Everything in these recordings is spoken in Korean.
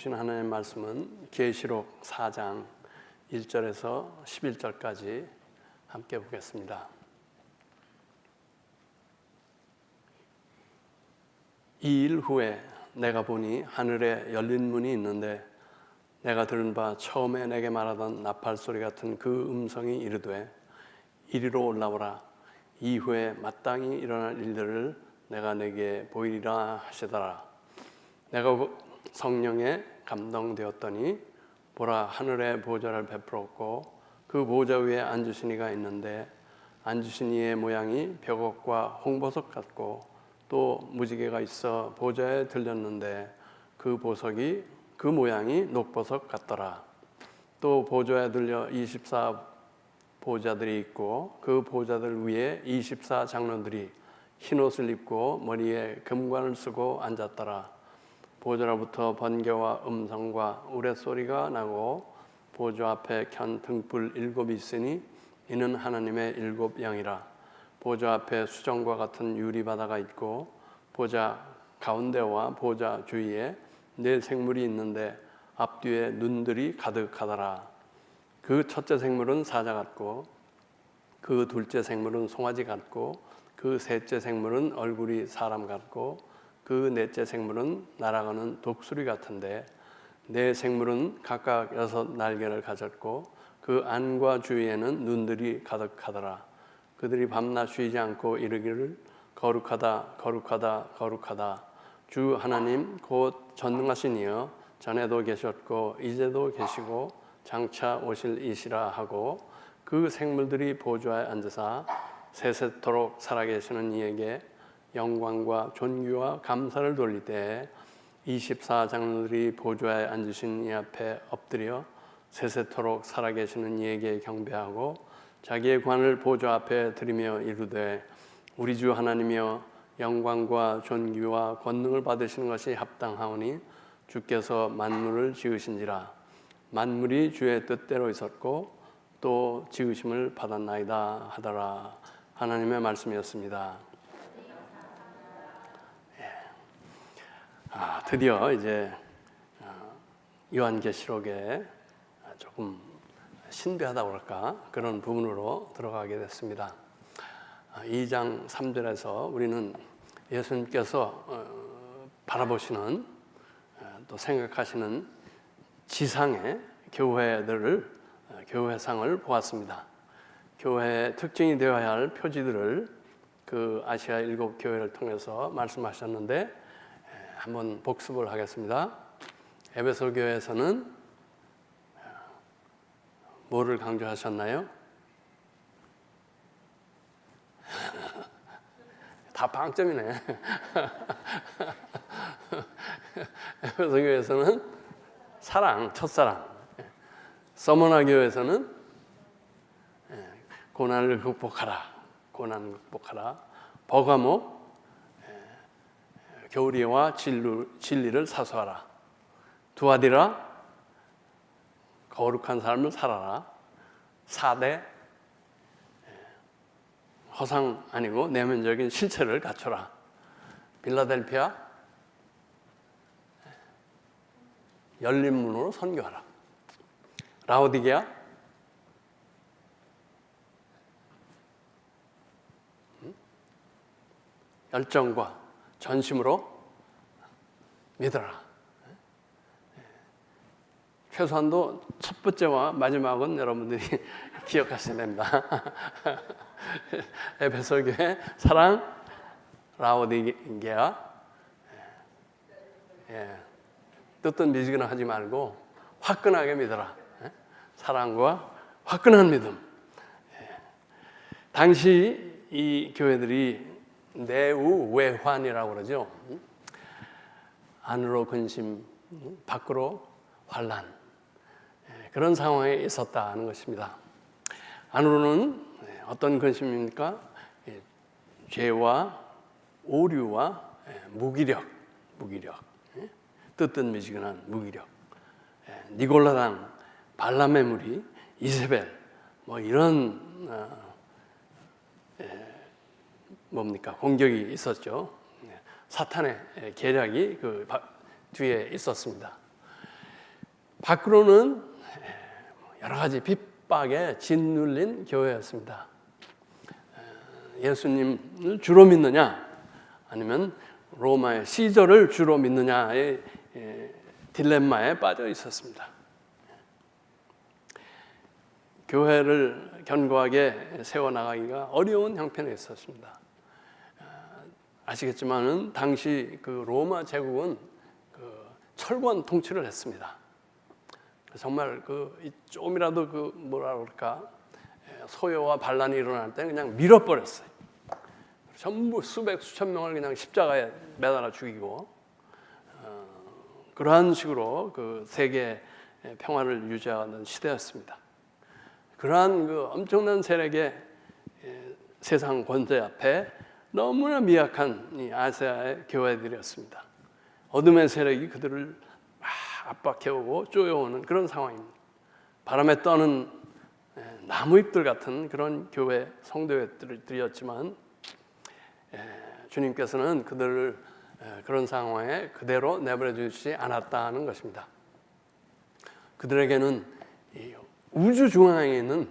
주신 하나님의 말씀은 계시록 4장 1절에서 11절까지 함께 보겠습니다. 이 일 후에 내가 보니 하늘에 열린 문이 있는데 내가 들은 바 처음에 내게 말하던 나팔 소리 같은 그 음성이 이르되 이리로 올라오라. 이후에 마땅히 일어날 일들을 내가 내게 보이리라 하시더라. 내가 성령에 감동되었더니 보라, 하늘에 보좌를 베풀었고 그 보좌 위에 앉으신 이가 있는데 앉으신 이의 모양이 벽옥과 홍보석 같고 또 무지개가 있어 보좌에 들렸는데 그 모양이 녹보석 같더라. 또 보좌에 들려 24 보좌들이 있고 그 보좌들 위에 24 장로들이 흰옷을 입고 머리에 금관을 쓰고 앉았더라. 보좌로부터 번개와 음성과 우레소리가 나고 보좌 앞에 켠 등불 7이 있으니 이는 하나님의 7 양이라. 보좌 앞에 수정과 같은 유리바다가 있고 보좌 가운데와 보좌 주위에 4 생물이 있는데 앞뒤에 눈들이 가득하더라. 그 첫째 생물은 사자 같고 그 둘째 생물은 송아지 같고 그 셋째 생물은 얼굴이 사람 같고 그 넷째 생물은 날아가는 독수리 같은데 4 생물은 각각 6 날개를 가졌고 그 안과 주위에는 눈들이 가득하더라. 그들이 밤낮 쉬지 않고 이르기를 거룩하다 거룩하다 거룩하다 주 하나님 곧 전능하신 이여 전에도 계셨고 이제도 계시고 장차 오실 이시라 하고 그 생물들이 보좌에 앉으사 세세토록 살아계시는 이에게 영광과 존귀와 감사를 돌릴 때 24 장로들이 보좌에 앉으신 이 앞에 엎드려 세세토록 살아계시는 이에게 경배하고 자기의 관을 보좌 앞에 드리며 이르되 우리 주 하나님이여 영광과 존귀와 권능을 받으시는 것이 합당하오니 주께서 만물을 지으신지라. 만물이 주의 뜻대로 있었고 또 지으심을 받았나이다 하더라. 하나님의 말씀이었습니다. 드디어 이제 요한계시록에 조금 신비하다 그럴까 그런 부분으로 들어가게 됐습니다. 2장 3절에서 우리는 예수님께서 바라보시는 또 생각하시는 지상의 교회상을 보았습니다. 교회의 특징이 되어야 할 표지들을 그 아시아 7 교회를 통해서 말씀하셨는데 한번 복습을 하겠습니다. 에베소 교회에서는 뭐를 강조하셨나요? 다 빵점이네. 에베소 교회에서는 사랑, 첫사랑. 서머나 교회에서는 고난을 극복하라. 버가모, 교리와 진리를 사수하라. 두아디라, 거룩한 삶을 살아라. 4대, 허상 아니고 내면적인 실체를 갖춰라. 빌라델피아, 열린 문으로 선교하라. 라오디게아, 열정과 전심으로 믿어라. 최소한도 첫 번째와 마지막은 여러분들이 기억하셔야 됩니다. 에베소 교회 사랑, 라오디게아, 뜻은 미지근하지 말고 화끈하게 믿어라. 사랑과 화끈한 믿음. 당시 이 교회들이 내우외환이라고 그러죠. 안으로 근심, 밖으로 환난, 그런 상황에 있었다는 것입니다. 안으로는 어떤 근심입니까? 죄와 오류와 무기력, 뜻은 미지근한 무기력, 니골라당, 발람의 무리, 이세벨, 이런 공격이 있었죠. 사탄의 계략이 그 뒤에 있었습니다. 밖으로는 여러 가지 핍박에 짓눌린 교회였습니다. 예수님을 주로 믿느냐 아니면 로마의 시저를 주로 믿느냐의 딜레마에 빠져 있었습니다. 교회를 견고하게 세워나가기가 어려운 형편에 있었습니다. 아시겠지만은 당시 그 로마 제국은 그 철권 통치를 했습니다. 정말 그 조금이라도 그 뭐라 그럴까 소요와 반란이 일어날 때 그냥 밀어버렸어요. 전부 수천 명을 그냥 십자가에 매달아 죽이고 그러한 식으로 그 세계 평화를 유지하는 시대였습니다. 그러한 그 엄청난 세력의 세상 권세 앞에 너무나 미약한 이 아시아의 교회들이었습니다. 어둠의 세력이 그들을 압박해오고 쪼여오는 그런 상황입니다. 바람에 떠는 나무잎들 같은 그런 교회 성도들이었지만 주님께서는 그들을 그런 상황에 그대로 내버려 두지 않았다는 것입니다. 그들에게는 우주 중앙에 있는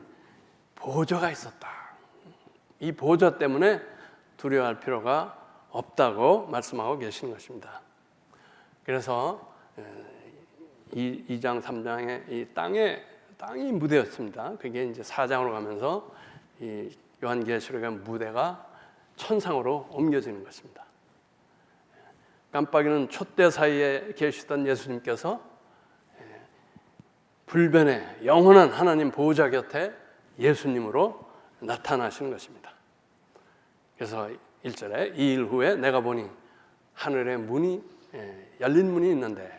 보좌가 있었다. 이 보좌 때문에 두려워할 필요가 없다고 말씀하고 계시는 것입니다. 그래서 2장 3장의 이 땅이 무대였습니다. 그게 이제 4장으로 가면서 이 요한계시록의 무대가 천상으로 옮겨지는 것입니다. 깜빡이는 촛대 사이에 계시던 예수님께서 불변의 영원한 하나님 보호자 곁에 예수님으로 나타나시는 것입니다. 그래서 1절에 이 일 후에 내가 보니 하늘의 문이 열린 문이 있는데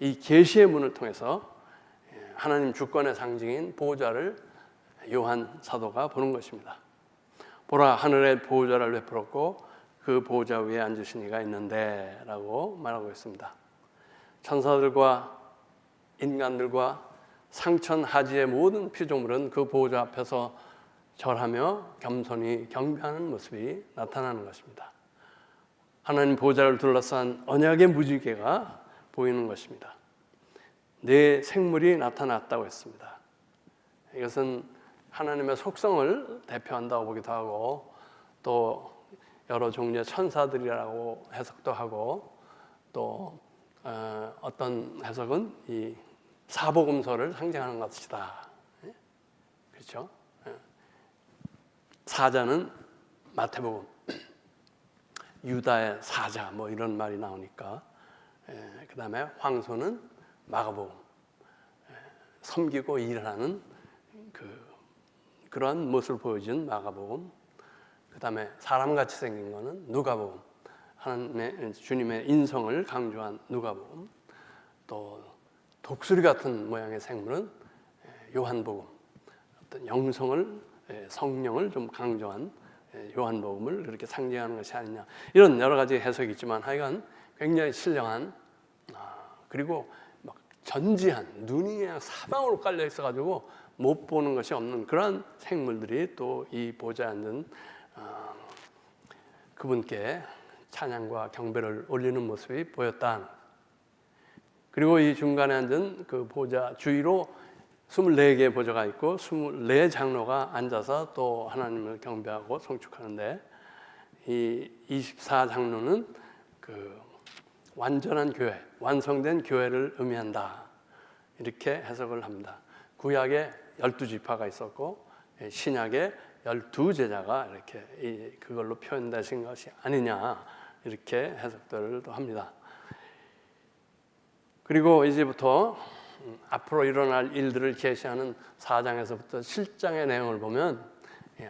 이 계시의 문을 통해서 하나님 주권의 상징인 보호자를 요한 사도가 보는 것입니다. 보라 하늘의 보호자를 베풀었고 그 보호자 위에 앉으신 이가 있는데 라고 말하고 있습니다. 천사들과 인간들과 상천하지의 모든 피조물은 그 보호자 앞에서 절하며 겸손히 경배하는 모습이 나타나는 것입니다. 하나님 보호자를 둘러싼 언약의 무지개가 보이는 것입니다. 네 생물이 나타났다고 했습니다. 이것은 하나님의 속성을 대표한다고 보기도 하고 또 여러 종류의 천사들이라고 해석도 하고 또 어떤 해석은 이 사복음서를 상징하는 것이다. 그렇죠? 사자는 마태복음, 유다의 사자 뭐 이런 말이 나오니까 그 다음에 황소는 마가복음, 섬기고 일하는 그런 모습을 보여준 마가복음, 그 다음에 사람같이 생긴 거는 누가복음, 하나님의 주님의 인성을 강조한 누가복음, 또 독수리 같은 모양의 생물은 요한복음, 어떤 영성을 성령을 좀 강조한 요한복음을 그렇게 상징하는 것이 아니냐 이런 여러 가지 해석이 있지만 하여간 굉장히 신령한 그리고 막 전지한 눈이 그냥 사방으로 깔려 있어가지고 못 보는 것이 없는 그런 생물들이 또 이 보좌에 앉은 그분께 찬양과 경배를 올리는 모습이 보였다. 그리고 이 중간에 앉은 그 보좌 주위로 24개의 보좌가 있고 24장로가 앉아서 또 하나님을 경배하고 송축하는데 이 24장로는 그 완전한 교회, 완성된 교회를 의미한다. 이렇게 해석을 합니다. 구약에 12지파가 있었고 신약에 12제자가 이렇게 그걸로 표현되신 것이 아니냐 이렇게 해석들을 합니다. 그리고 이제부터 앞으로 일어날 일들을 계시하는 4장에서부터 7장의 내용을 보면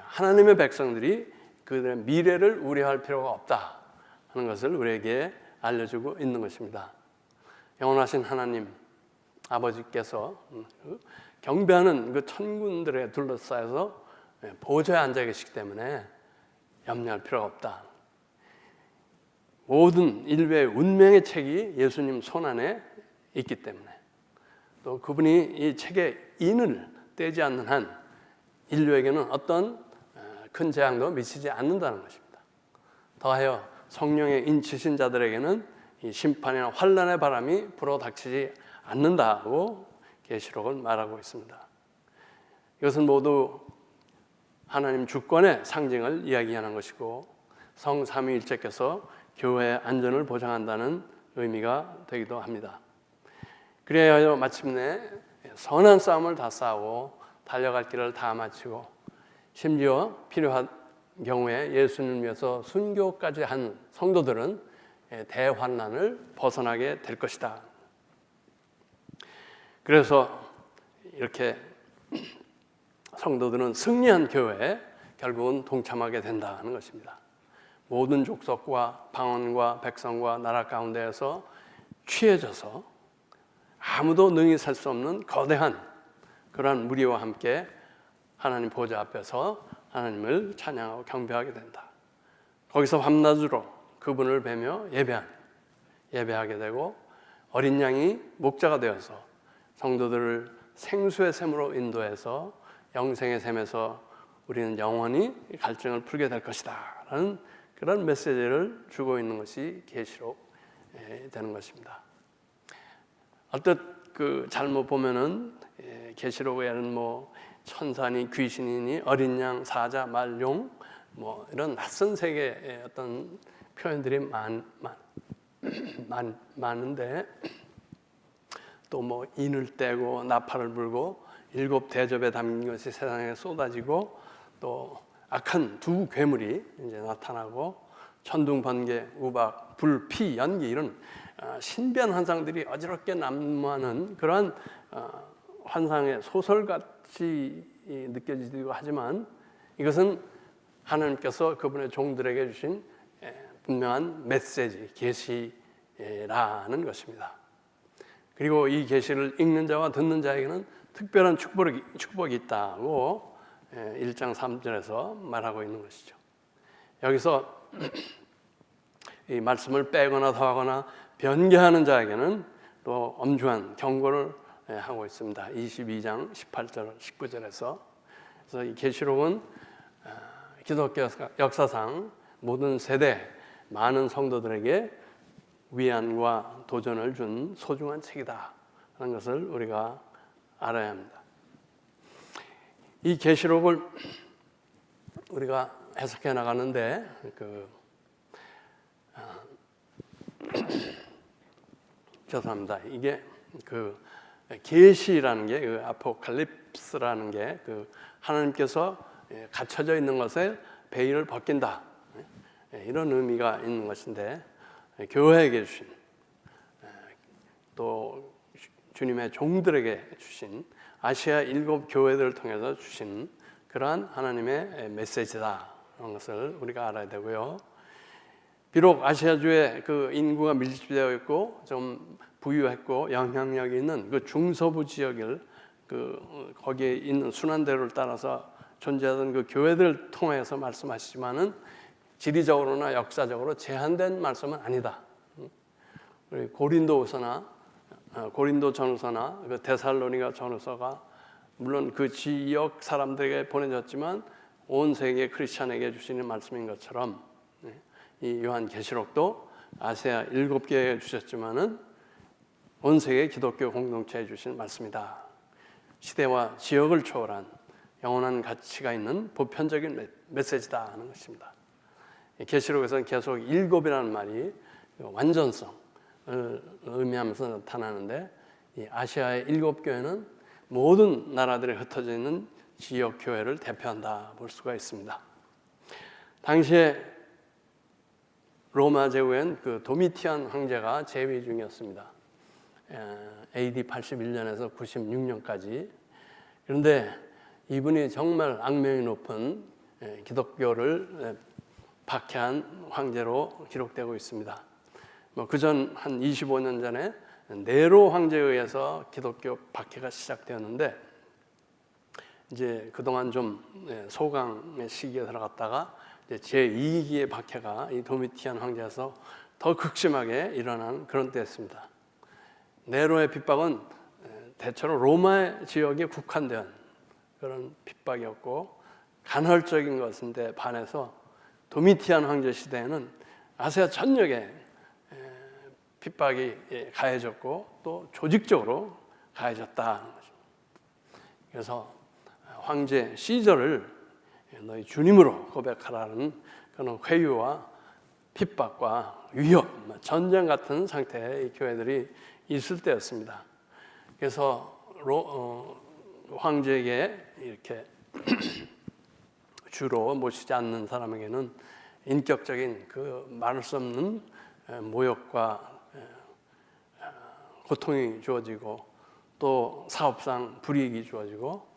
하나님의 백성들이 그들의 미래를 우려할 필요가 없다 하는 것을 우리에게 알려주고 있는 것입니다. 영원하신 하나님 아버지께서 경배하는 그 천군들에 둘러싸여서 보좌에 앉아 계시기 때문에 염려할 필요가 없다. 모든 인류의 운명의 책이 예수님 손안에 있기 때문에 또 그분이 이 책의 인을 떼지 않는 한 인류에게는 어떤 큰 재앙도 미치지 않는다는 것입니다. 더하여 성령의 인치신 자들에게는 이 심판이나 환란의 바람이 불어닥치지 않는다고 계시록은 말하고 있습니다. 이것은 모두 하나님 주권의 상징을 이야기하는 것이고 성삼위일체께서 교회의 안전을 보장한다는 의미가 되기도 합니다. 그래야 마침내 선한 싸움을 다 싸우고 달려갈 길을 다 마치고 심지어 필요한 경우에 예수님을 위해서 순교까지 한 성도들은 대환난을 벗어나게 될 것이다. 그래서 이렇게 성도들은 승리한 교회에 결국은 동참하게 된다는 것입니다. 모든 족속과 방언과 백성과 나라 가운데에서 취해져서 아무도 능히 살 수 없는 거대한 그러한 무리와 함께 하나님 보좌 앞에서 하나님을 찬양하고 경배하게 된다. 거기서 밤낮으로 그분을 뵈며 예배하게 되고 어린 양이 목자가 되어서 성도들을 생수의 샘으로 인도해서 영생의 샘에서 우리는 영원히 갈증을 풀게 될 것이다 라는 그런 메시지를 주고 있는 것이 계시록 되는 것입니다. 어떤 잘못 보면은 계시록에는 뭐 천사니 귀신이니 어린 양, 사자, 말, 용 뭐 이런 낯선 세계의 어떤 표현들이 많은데 또 뭐 인을 떼고 나팔을 불고 7 대접에 담긴 것이 세상에 쏟아지고 또 악한 두 괴물이 이제 나타나고 천둥, 번개, 우박, 불, 피, 연기 이런 신비한 환상들이 어지럽게 난무하는 그러한 환상의 소설같이 느껴지기도 하지만 이것은 하나님께서 그분의 종들에게 주신 분명한 메시지, 계시라는 것입니다. 그리고 이 계시를 읽는 자와 듣는 자에게는 특별한 축복이 있다고 1장 3절에서 말하고 있는 것이죠. 여기서 이 말씀을 빼거나 더하거나 변개하는 자에게는 또 엄중한 경고를 하고 있습니다. 22장 18절, 19절에서. 그래서 이 계시록은 기독교 역사상 모든 세대 많은 성도들에게 위안과 도전을 준 소중한 책이다 하는 것을 우리가 알아야 합니다. 이 계시록을 우리가 해석해 나가는데 죄송합니다. 이게 계시라는 게 아포칼립스라는 게 하나님께서 갇혀져 있는 것에 베일을 벗긴다 이런 의미가 있는 것인데 교회에게 주신 또 주님의 종들에게 주신 아시아 7 교회들을 통해서 주신 그러한 하나님의 메시지다 하는 것을 우리가 알아야 되고요. 비록 아시아주에 그 인구가 밀집되어 있고 좀 부유했고 영향력이 있는 그 중서부 지역을 거기에 있는 순환대로를 따라서 존재하던 그 교회들을 통해서 말씀하시지만은 지리적으로나 역사적으로 제한된 말씀은 아니다. 우리 고린도전서나 그 데살로니가 전서가 물론 그 지역 사람들에게 보내졌지만 온 세계 크리스천에게 주시는 말씀인 것처럼 이 요한계시록도 아시아 7개에 주셨지만은 온 세계 기독교 공동체에 주신 말씀이다. 시대와 지역을 초월한 영원한 가치가 있는 보편적인 메시지다 하는 것입니다. 계시록에서는 계속 7이라는 말이 완전성을 의미하면서 나타나는데 이 아시아의 7교회는 모든 나라들에 흩어져 있는 지역 교회를 대표한다 볼 수가 있습니다. 당시에 로마 제국엔 그 도미티안 황제가 재위 중이었습니다. AD 81년에서 96년까지. 그런데 이분이 정말 악명이 높은 기독교를 박해한 황제로 기록되고 있습니다. 그전 한 25년 전에 네로 황제에 의해서 기독교 박해가 시작되었는데 이제 그동안 좀 소강의 시기에 들어갔다가 제2기의 박해가 이 도미티안 황제에서 더 극심하게 일어난 그런 때였습니다. 네로의 핍박은 대체로 로마 지역에 국한된 그런 핍박이었고 간헐적인 것인데 반해서 도미티안 황제 시대에는 아시아 전역에 핍박이 가해졌고 또 조직적으로 가해졌다. 그래서 황제 시저를 너희 주님으로 고백하라는 그런 회유와 핍박과 위협, 전쟁 같은 상태의 교회들이 있을 때였습니다. 그래서 황제에게 이렇게 주로 모시지 않는 사람에게는 인격적인 그 말할 수 없는 모욕과 고통이 주어지고 또 사업상 불이익이 주어지고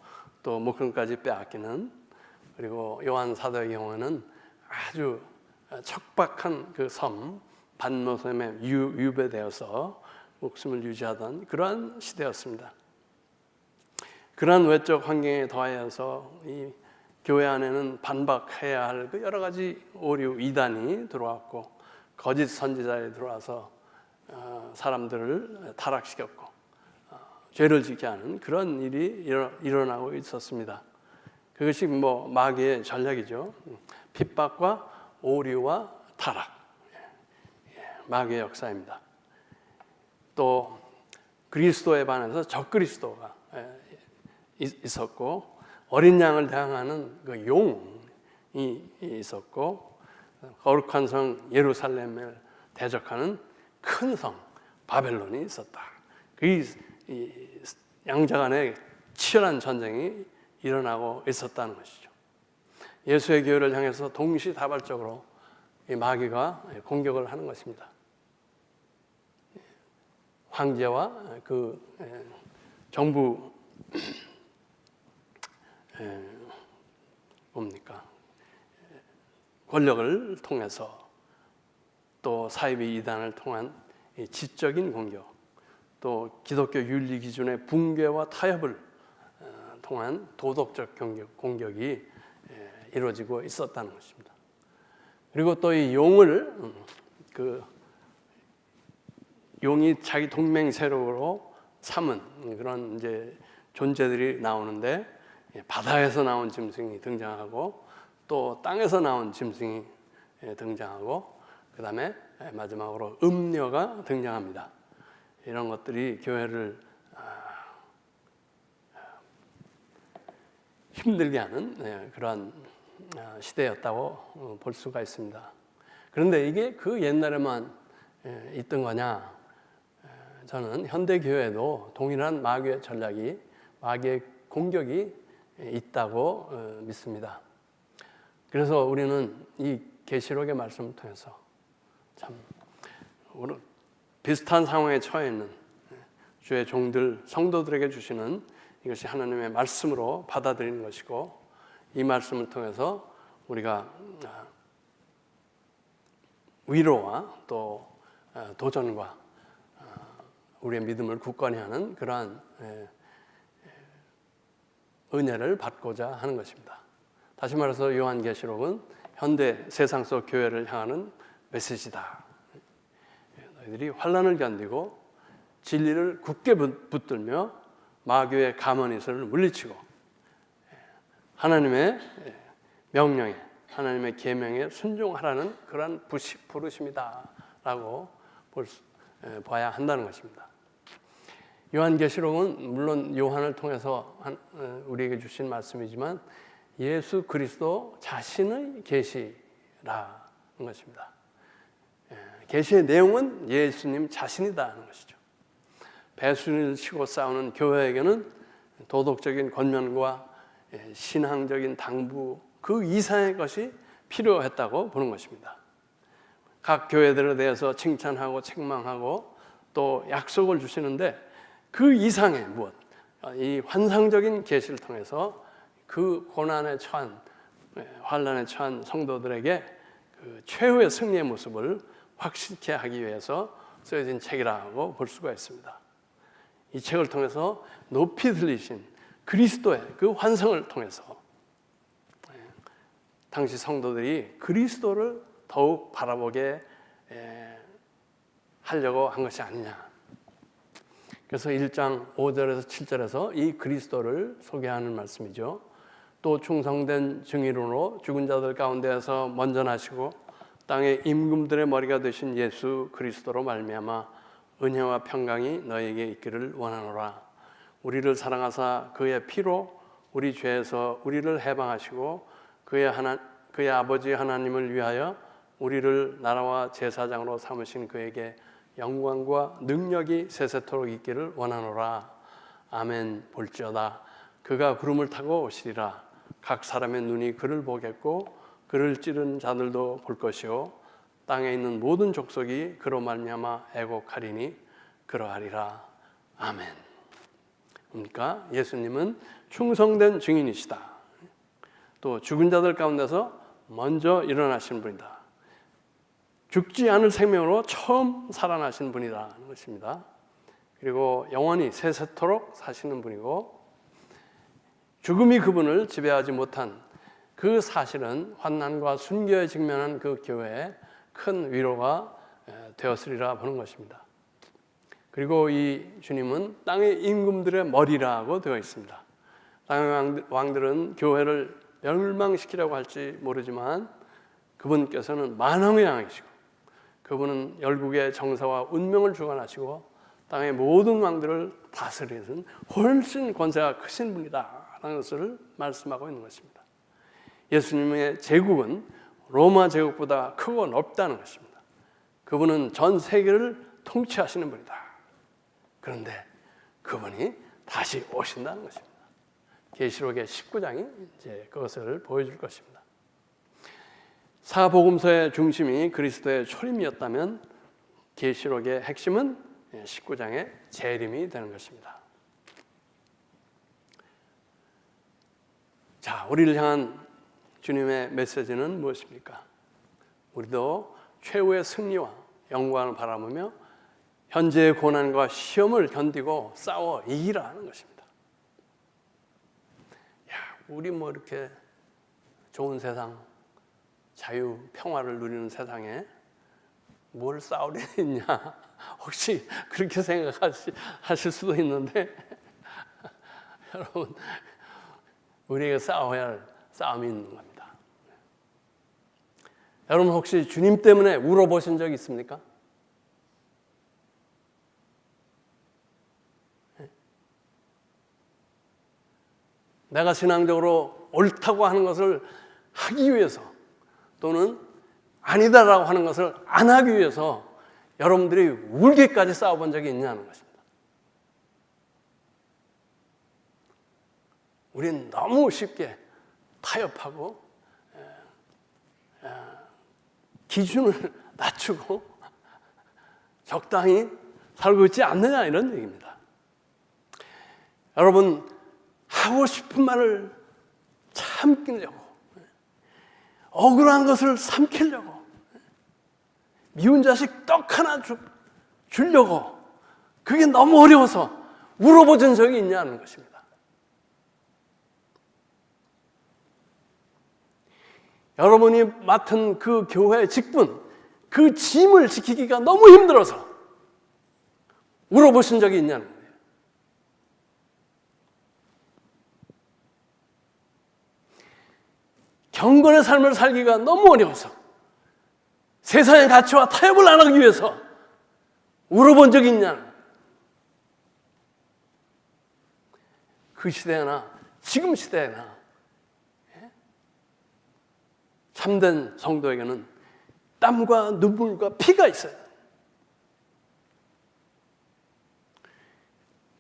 또 목숨까지 빼앗기는, 그리고 요한 사도의 경우는 아주 척박한 그 섬 반모섬에 유배되어서 목숨을 유지하던 그러한 시대였습니다. 그러한 외적 환경에 더하여서 이 교회 안에는 반박해야 할 그 여러 가지 오류 이단이 들어왔고 거짓 선지자들이 들어와서 사람들을 타락시켰고 죄를 짓게 하는 그런 일이 일어나고 있었습니다. 그것이 마귀의 전략이죠. 핍박과 오류와 타락, 마귀의 역사입니다. 또 그리스도에 반해서 적그리스도가 있었고 어린 양을 대항하는 그 용이 있었고 거룩한 성 예루살렘을 대적하는 큰 성 바벨론이 있었다. 그 양자 간에 치열한 전쟁이 일어나고 있었다는 것이죠. 예수의 교회를 향해서 동시다발적으로 이 마귀가 공격을 하는 것입니다. 황제와 그 정부 권력을 통해서 또 사이비 이단을 통한 지적인 공격, 또 기독교 윤리 기준의 붕괴와 타협을 통한 도덕적 공격이 이루어지고 있었다는 것입니다. 그리고 또 이 용을 용이 자기 동맹 세력으로 삼은 그런 이제 존재들이 나오는데 바다에서 나온 짐승이 등장하고 또 땅에서 나온 짐승이 등장하고 그 다음에 마지막으로 음녀가 등장합니다. 이런 것들이 교회를 힘들게 하는 그러한 시대였다고 볼 수가 있습니다. 그런데 이게 그 옛날에만 있던 거냐? 저는 현대 교회에도 동일한 마귀의 전략이, 마귀의 공격이 있다고 믿습니다. 그래서 우리는 이 계시록의 말씀을 통해서 참 비슷한 상황에 처해 있는 주의 종들, 성도들에게 주시는 이것이 하나님의 말씀으로 받아들이는 것이고, 이 말씀을 통해서 우리가 위로와 또 도전과 우리의 믿음을 굳건히 하는 그러한 은혜를 받고자 하는 것입니다. 다시 말해서 요한계시록은 현대 세상 속 교회를 향하는 메시지다. 너희들이 환난을 견디고 진리를 굳게 붙들며 마귀의 가면이슬을 물리치고 하나님의 명령에, 하나님의 계명에 순종하라는 그러한 부르심이다라고 봐야 한다는 것입니다. 요한계시록은 물론 요한을 통해서 우리에게 주신 말씀이지만 예수 그리스도 자신의 계시라는 것입니다. 계시의 내용은 예수님 자신이다는 것이죠. 배순을 치고 싸우는 교회에게는 도덕적인 권면과 신앙적인 당부 그 이상의 것이 필요했다고 보는 것입니다. 각 교회들에 대해서 칭찬하고 책망하고 또 약속을 주시는데 그 이상의 무엇, 이 환상적인 계시를 통해서 그 고난에 처한, 환난에 처한 성도들에게 그 최후의 승리의 모습을 확실케 하기 위해서 쓰여진 책이라고 볼 수가 있습니다. 이 책을 통해서 높이 들리신 그리스도의 그 환상을 통해서 당시 성도들이 그리스도를 더욱 바라보게 하려고 한 것이 아니냐. 그래서 1장 5절에서 7절에서 이 그리스도를 소개하는 말씀이죠. 또 충성된 증인으로 죽은 자들 가운데에서 먼저 나시고 땅의 임금들의 머리가 되신 예수 그리스도로 말미암아 은혜와 평강이 너에게 있기를 원하노라. 우리를 사랑하사 그의 피로 우리 죄에서 우리를 해방하시고 그의 아버지 하나님을 위하여 우리를 나라와 제사장으로 삼으신 그에게 영광과 능력이 세세토록 있기를 원하노라. 아멘. 볼지어다 그가 구름을 타고 오시리라. 각 사람의 눈이 그를 보겠고 그를 찌른 자들도 볼 것이요 땅에 있는 모든 족속이 그로 말미암아 애곡하리니 그러하리라. 아멘. 그러니까 예수님은 충성된 증인이시다. 또 죽은 자들 가운데서 먼저 일어나신 분이다. 죽지 않을 생명으로 처음 살아나신 분이라는 것입니다. 그리고 영원히 세세토록 사시는 분이고, 죽음이 그분을 지배하지 못한 그 사실은 환난과 순교에 직면한 그 교회에 큰 위로가 되었으리라 보는 것입니다. 그리고 이 주님은 땅의 임금들의 머리라고 되어 있습니다. 땅의 왕들은 교회를 멸망시키려고 할지 모르지만 그분께서는 만왕의 왕이시고 그분은 열국의 정사와 운명을 주관하시고 땅의 모든 왕들을 다스리는 훨씬 권세가 크신 분이다라는 것을 말씀하고 있는 것입니다. 예수님의 제국은 로마 제국보다 크고 넓다는 것입니다. 그분은 전 세계를 통치하시는 분이다. 그런데 그분이 다시 오신다는 것입니다. 계시록의 19장이 이제 그것을 보여줄 것입니다. 사복음서의 중심이 그리스도의 초림이었다면 계시록의 핵심은 19장의 재림이 되는 것입니다. 자, 우리를 향한 주님의 메시지는 무엇입니까? 우리도 최후의 승리와 영광을 바라보며 현재의 고난과 시험을 견디고 싸워 이기라는 것입니다. 야, 우리 뭐 이렇게 좋은 세상, 자유, 평화를 누리는 세상에 뭘 싸우려 했냐? 혹시 그렇게 생각하실 수도 있는데 여러분, 우리가 싸워야 할 싸움이 있는 겁니다. 여러분 혹시 주님 때문에 울어보신 적 있습니까? 내가 신앙적으로 옳다고 하는 것을 하기 위해서 또는 아니다라고 하는 것을 안 하기 위해서 여러분들이 울기까지 싸워본 적이 있냐는 것입니다. 우린 너무 쉽게 타협하고 기준을 낮추고 적당히 살고 있지 않느냐 이런 얘기입니다. 여러분 하고 싶은 말을 참기려고 억울한 것을 삼키려고 미운 자식 떡 하나 주려고 그게 너무 어려워서 물어보신 적이 있냐는 것입니다. 여러분이 맡은 그 교회 직분, 그 짐을 지키기가 너무 힘들어서 물어보신 적이 있냐는 거예요. 경건의 삶을 살기가 너무 어려워서 세상의 가치와 타협을 안 하기 위해서 물어본 적이 있냐는 거예요. 그 시대나 지금 시대나 참된 성도에게는 땀과 눈물과 피가 있어요.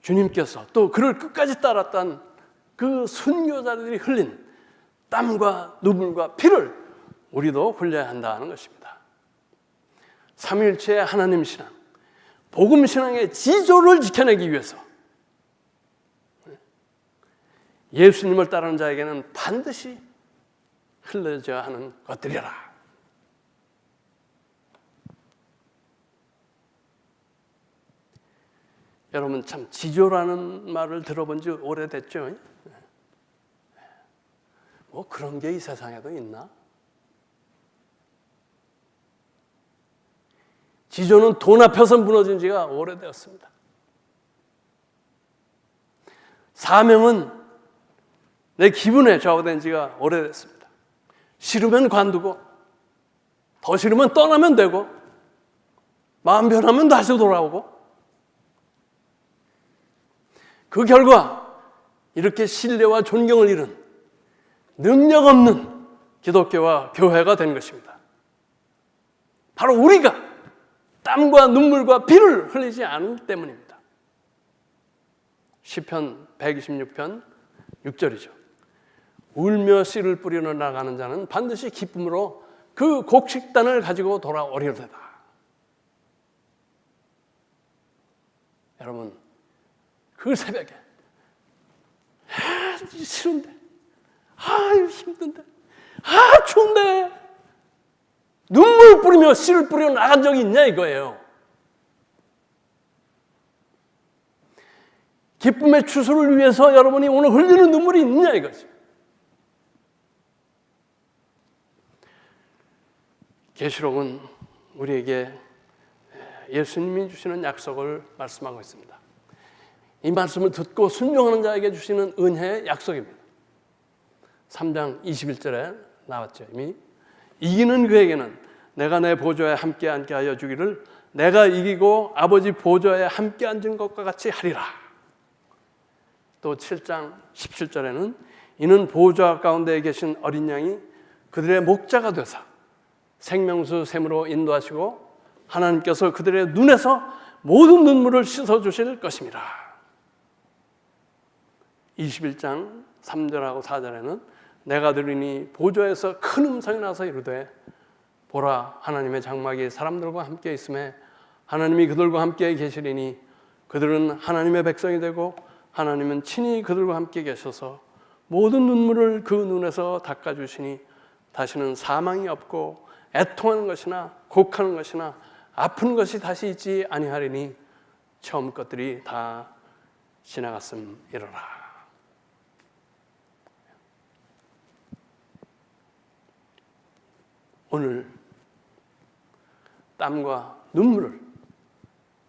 주님께서 또 그를 끝까지 따랐던 그 순교자들이 흘린 땀과 눈물과 피를 우리도 흘려야 한다는 것입니다. 삼위일체의 하나님 신앙, 복음 신앙의 지조를 지켜내기 위해서 예수님을 따르는 자에게는 반드시 흘러져야 하는 것들이라. 여러분 참 지조라는 말을 들어본 지 오래됐죠? 뭐 그런 게 이 세상에도 있나? 지조는 돈 앞에서 무너진 지가 오래되었습니다. 사명은 내 기분에 좌우된 지가 오래됐습니다. 싫으면 관두고 더 싫으면 떠나면 되고 마음 변하면 다시 돌아오고 그 결과 이렇게 신뢰와 존경을 잃은 능력 없는 기독교와 교회가 된 것입니다. 바로 우리가 땀과 눈물과 피를 흘리지 않기 때문입니다. 시편 126편 6절이죠. 울며 씨를 뿌리러 나가는 자는 반드시 기쁨으로 그 곡식단을 가지고 돌아오리로다. 여러분, 그 새벽에 싫은데, 힘든데, 추운데 눈물 뿌리며 씨를 뿌리러 나간 적이 있냐 이거예요. 기쁨의 추수를 위해서 여러분이 오늘 흘리는 눈물이 있느냐 이거죠. 계시록은 우리에게 예수님이 주시는 약속을 말씀하고 있습니다. 이 말씀을 듣고 순종하는 자에게 주시는 은혜의 약속입니다. 3장 21절에 나왔죠. 이미 이기는 그에게는 내가 내 보좌에 함께 앉게 하여 주기를 내가 이기고 아버지 보좌에 함께 앉은 것과 같이 하리라. 또 7장 17절에는 이는 보좌 가운데 계신 어린 양이 그들의 목자가 되사 생명수 샘으로 인도하시고 하나님께서 그들의 눈에서 모든 눈물을 씻어주실 것입니다. 21장 3절하고 4절에는 내가 들으니 보좌에서 큰 음성이 나서 이르되 보라 하나님의 장막이 사람들과 함께 있음에 하나님이 그들과 함께 계시리니 그들은 하나님의 백성이 되고 하나님은 친히 그들과 함께 계셔서 모든 눈물을 그 눈에서 닦아주시니 다시는 사망이 없고 애통하는 것이나 곡하는 것이나 아픈 것이 다시 있지 아니하리니 처음 것들이 다 지나갔음이로라. 오늘 땀과 눈물을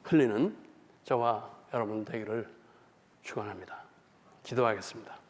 흘리는 저와 여러분 되기를 축원합니다. 기도하겠습니다.